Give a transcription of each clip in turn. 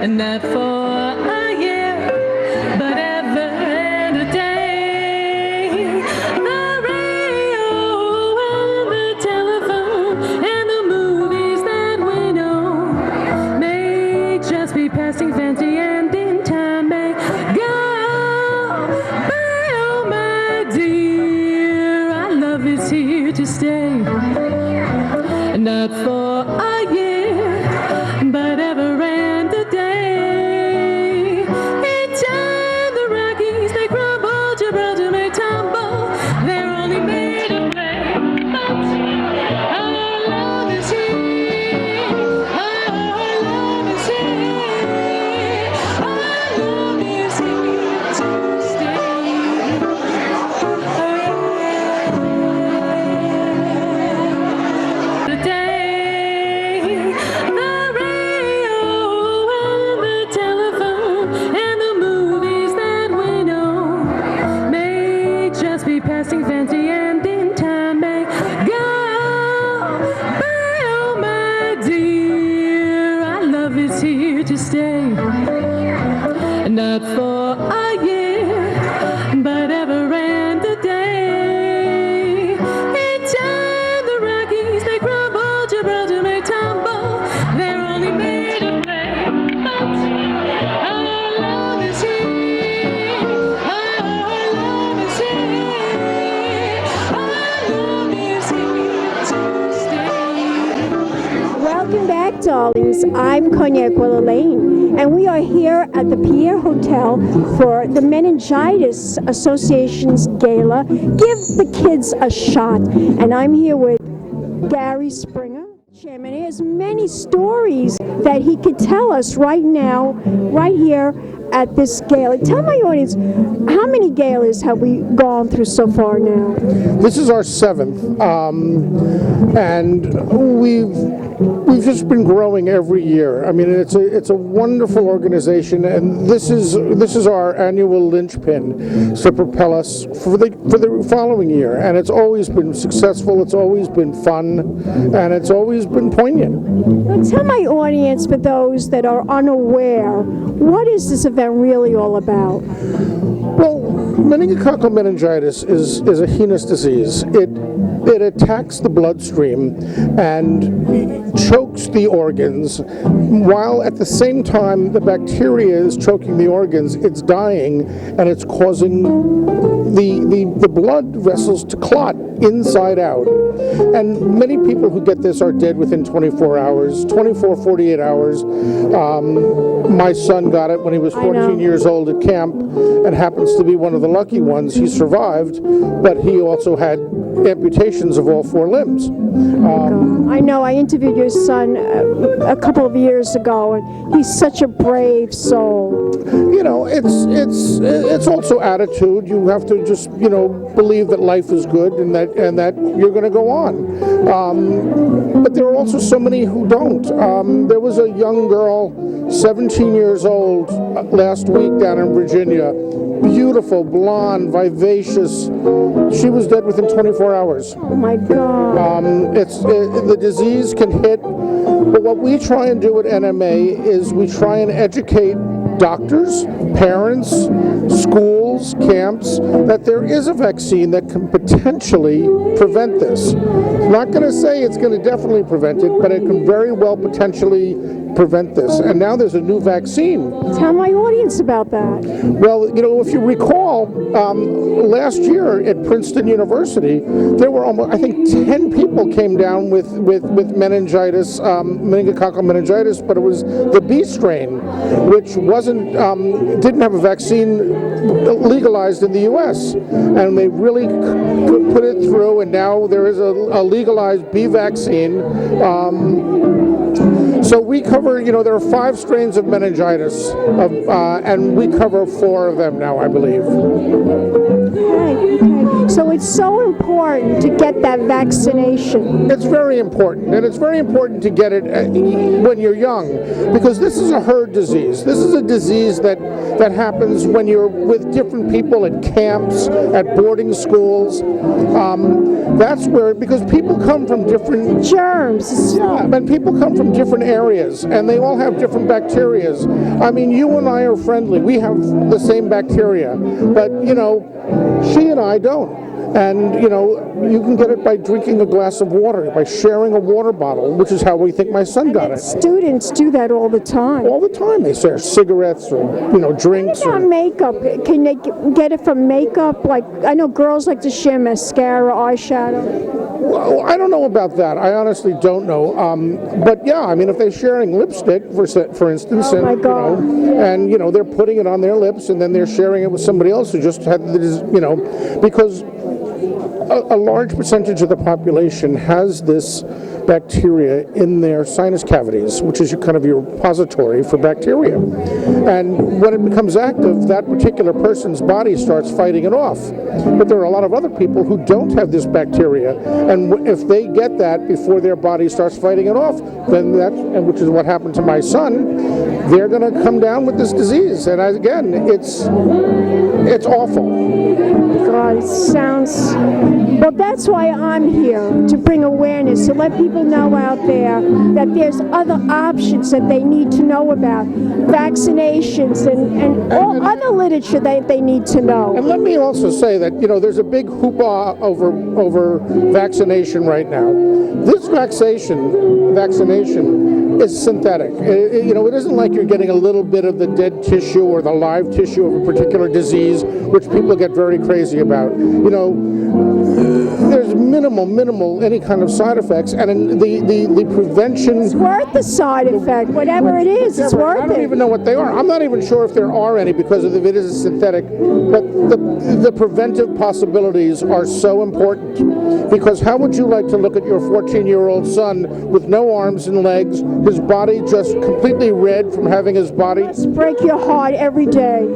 And not for a year, but ever and a day. The radio and the telephone and the movies that we know may just be passing fancy and in time may go by. Oh my dear, our love is here to stay. And not for a year, but ever and a day. In time, the Rockies, they crumble, Gibraltar may tumble. They're only made of clay. But our love is here. Our love is here. Our love is here to stay. The day, the radio and the telephone and the movies that we know may just be passing fancy and in time may go by. Oh my dear, our love is here to stay. Not for a year, but ever and a day. In time, the Rockies, they crumble, Gibraltar may tumble. They're only made of clay. But our love is here. Our love is here. Our love is here to stay. Welcome back, darlings. I'm Cognac Wellerlane, and we are here at the Pierre Hotel for the Meningitis Association's Gala. Give the kids a shot. And I'm here with Gary Springer, chairman. He has many stories that he could tell us right now, right here at this gala. Tell my audience, how many galas have we gone through so far now? This is our seventh, and we've just been growing every year. I mean, it's a wonderful organization, and this is our annual linchpin to propel us for the following year. And it's always been successful. It's always been fun, and it's always been poignant. Well, tell my audience, for those that are unaware, what is this event really all about? Well, meningococcal meningitis is a heinous disease. It attacks the bloodstream and chokes the organs, while at the same time the bacteria is choking the organs. It's dying, and it's causing the blood vessels to clot inside out. And many people who get this are dead within 24 hours, 48 hours. My son got it when he was 14 years old at camp and happens to be one of the lucky ones. He survived, but he also had amputations of all four limbs. I know, I interviewed your son a couple of years ago, and he's such a brave soul. You know, it's also attitude. You have to just, believe that life is good and that you're going to go on. But there are also so many who don't. There was a young girl, 17 years old, last week down in Virginia. Beautiful, blonde, vivacious. She was dead within 24 hours. Oh my God. The disease can hit, but what we try and do at NMA is we try and educate doctors, parents, schools, camps, that there is a vaccine that can potentially prevent this. I'm not going to say it's going to definitely prevent it, but it can very well potentially prevent this. And now there's a new vaccine. Tell my audience about that. Well, if you recall, last year at Princeton University, there were almost, I think, 10 people came down with meningitis, meningococcal meningitis, but it was the B strain, which didn't have a vaccine legalized in the U.S. And they really put it through, and now there is a legalized B vaccine. So we cover, there are 5 strains of meningitis, and we cover 4 of them now, I believe. Okay. So it's so important to get that vaccination. It's very important, and it's very important to get it when you're young, because this is a herd disease. This is a disease that happens when you're with different people at camps, at boarding schools. That's where, because people come from different Germs. Yeah, and people come from different areas, and they all have different bacterias. I mean, you and I are friendly. We have the same bacteria, but, she and I don't. And, you can get it by drinking a glass of water, by sharing a water bottle, which is how we think my son got it. Students do that all the time. All the time. They share cigarettes or, drinks. What about makeup? Can they get it from makeup? Like, I know girls like to share mascara, eyeshadow. Well, I don't know about that. I honestly don't know. But yeah, I mean, if they're sharing lipstick, for instance, Oh my God. and they're putting it on their lips, and then they're sharing it with somebody else who just had this, because a large percentage of the population has this bacteria in their sinus cavities, which is kind of your repository for bacteria. And when it becomes active, that particular person's body starts fighting it off. But there are a lot of other people who don't have this bacteria, and if they get that before their body starts fighting it off, then which is what happened to my son, they're going to come down with this disease. And again, it's awful. God, it sounds... Well, that's why I'm here, to bring awareness, to let people know out there that there's other options that they need to know about, vaccinations and all other literature that they need to know. And let me also say that, there's a big hoopla over vaccination right now. This vaccination is synthetic. It isn't like you're getting a little bit of the dead tissue or the live tissue of a particular disease, which people get very crazy about. There's minimal any kind of side effects, and the prevention... It's worth the side effect, whatever it is, it's worth it. I don't even know what they are. I'm not even sure if there are any, because if it is synthetic, but the preventive possibilities are so important, because how would you like to look at your 14-year-old son with no arms and legs, his body just completely red from having his body... Let's break your heart every day.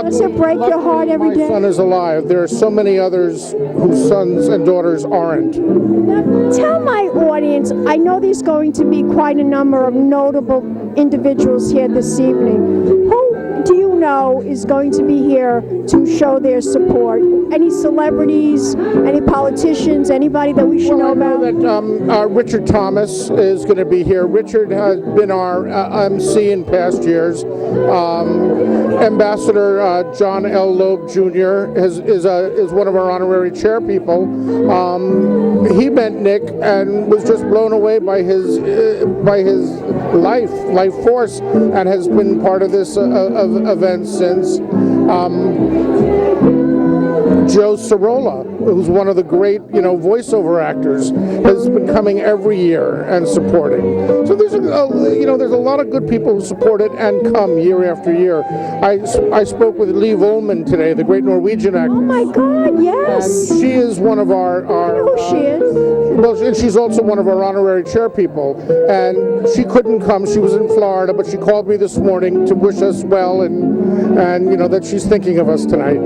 Does it break your heart every day? My son is alive. There are so many others whose sons and daughters aren't. Now, tell my audience, I know there's going to be quite a number of notable individuals here this evening. Who do you know is going to be here to show their support? Any celebrities, any politicians, anybody that we should know about? I know that Richard Thomas is going to be here. Richard has been our MC in past years. Ambassador John L. Loeb Jr. is one of our honorary chair people. He met Nick and was just blown away by his life force, and has been part of this event since. Joe Sorolla, who's one of the great, voiceover actors, has been coming every year and supporting. So there's a lot of good people who support it and come year after year. I spoke with Liv Ullmann today, the great Norwegian actress. Oh my God, yes. And she is one of our I know who she is. Well, and she's also one of our honorary chair people, and she couldn't come. She was in Florida, but she called me this morning to wish us well, and that she's thinking of us tonight.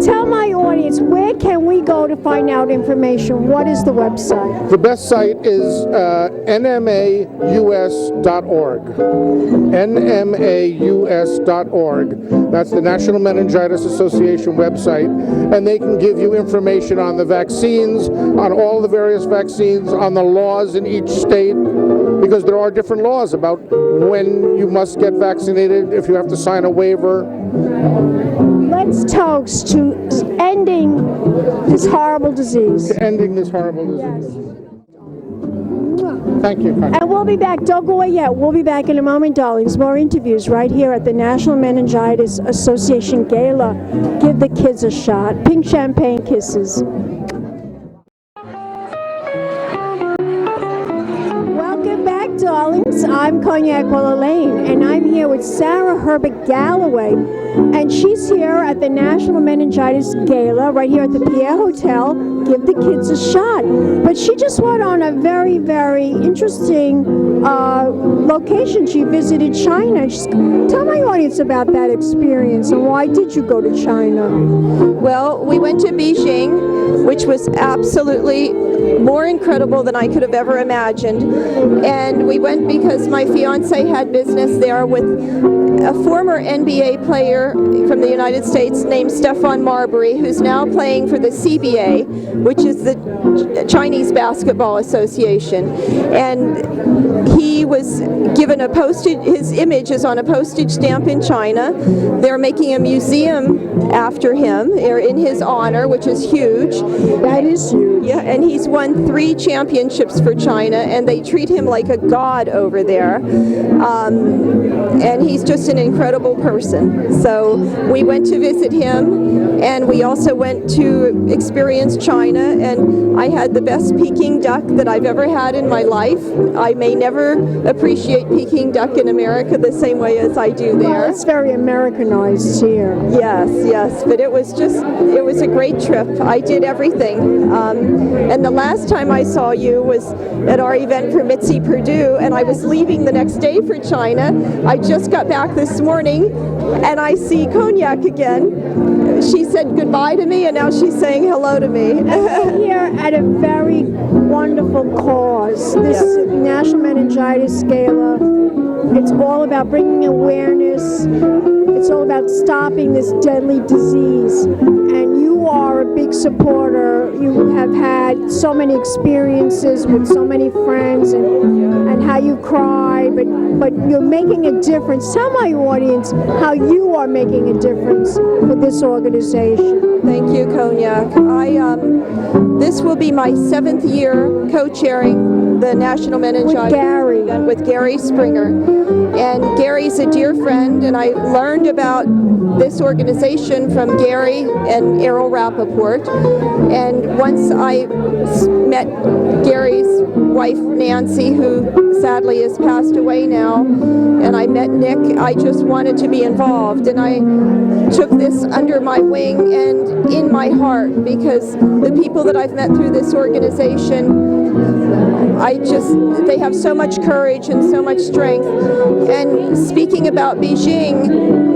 Tell my audience, where can we go to find out information? What is the website? The best site is nmaus.org. nmaus.org. That's the National Meningitis Association website, and they can give you information on the vaccines, on all the various vaccines, on the laws in each state, because there are different laws about when you must get vaccinated, if you have to sign a waiver. Let's toast to ending this horrible disease. Ending this horrible disease. Yes. Thank you, Connie. And we'll be back. Don't go away yet. We'll be back in a moment, darlings. More interviews right here at the National Meningitis Association Gala. Give the kids a shot. Pink champagne kisses. Welcome back, darlings. I'm Cognac Wellerlane, and I'm here with Sara Herbert Galloway. And she's here at the National Meningitis Gala, right here at the Pierre Hotel. Give the kids a shot. But she just went on a very, very interesting location. She visited China. Tell my audience about that experience and why did you go to China? Well, we went to Beijing, which was absolutely more incredible than I could have ever imagined. And we went because my fiance had business there with a former NBA player from the United States named Stephon Marbury, who's now playing for the CBA, which is the Chinese Basketball Association. And he was given his image is on a postage stamp in China. They're making a museum after him, or in his honor, which is huge. That is huge. Yeah, and he's won 3 championships for China, and they treat him like a god over there. And he's just an incredible person. So we went to visit him, and we also went to experience China, and I had the best Peking duck that I've ever had in my life. I may never appreciate Peking duck in America the same way as I do there. Well, it's very Americanized here. Yes, but it was a great trip. I did everything. And the last time I saw you was at our event for Mitzi Purdue, and I was leaving the next day for China. I just got back this morning, and I see Cognac again. She said goodbye to me, and now she's saying hello to me. Here at a very wonderful cause, this National Meningitis Gala. It's all about bringing awareness. It's all about stopping this deadly disease. And you are a big supporter. You have had so many experiences with so many friends and how you cry, but you're making a difference. Tell my audience how you are making a difference for this organization. Thank you, Cognac. This will be my 7th year co-chairing the National Meningitis event with Gary Springer. And Gary's a dear friend, and I learned about this organization from Gary and Errol Rappaport. And once I met Gary's wife, Nancy, who sadly has passed away now, and I met Nick, I just wanted to be involved. And I took this under my wing and in my heart, because the people that I've met through this organization, they have so much courage and so much strength. And speaking about Beijing,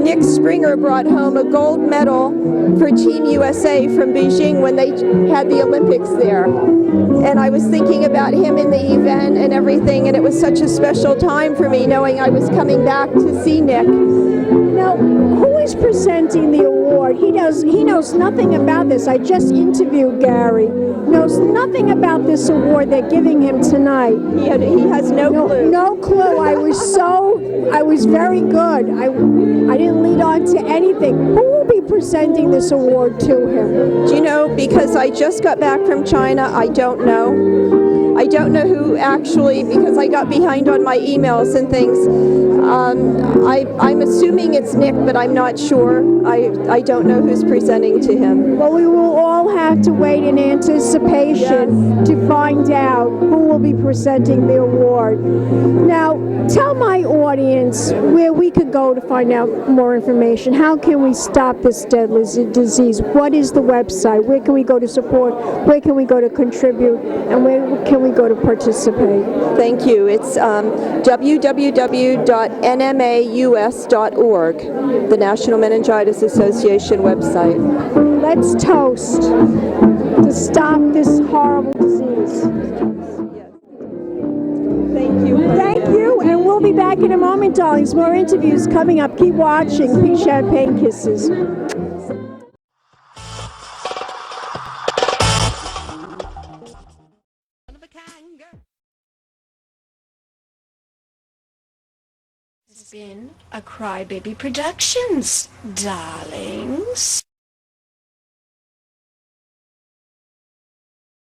Nick Springer brought home a gold medal for Team USA from Beijing when they had the Olympics there. And I was thinking about him in the event and everything, and it was such a special time for me knowing I was coming back to see Nick. Now, who is presenting the award? He knows nothing about this. I just interviewed Gary. Knows nothing about this award they're giving him tonight. He has no clue. No clue. I was very good. I didn't lead on to anything. Who will be presenting this award to him? Do you know, because I just got back from China, I don't know. I don't know who actually, because I got behind on my emails and things. I'm assuming it's Nick, but I'm not sure. I don't know who's presenting to him. Well, we will all have to wait in anticipation to find out who will be presenting the award. Now, tell my audience where we could go to find out more information. How can we stop this deadly disease? What is the website? Where can we go to support? Where can we go to contribute? And where can we go to participate? Thank you. It's www.nmaus.org, the National Meningitis Association website. Let's toast to stop this horrible disease. Thank you. Thank you, and we'll be back in a moment, darlings. More interviews coming up. Keep watching. Pink Champagne Kisses. This has been a Crybaby Productions, darlings.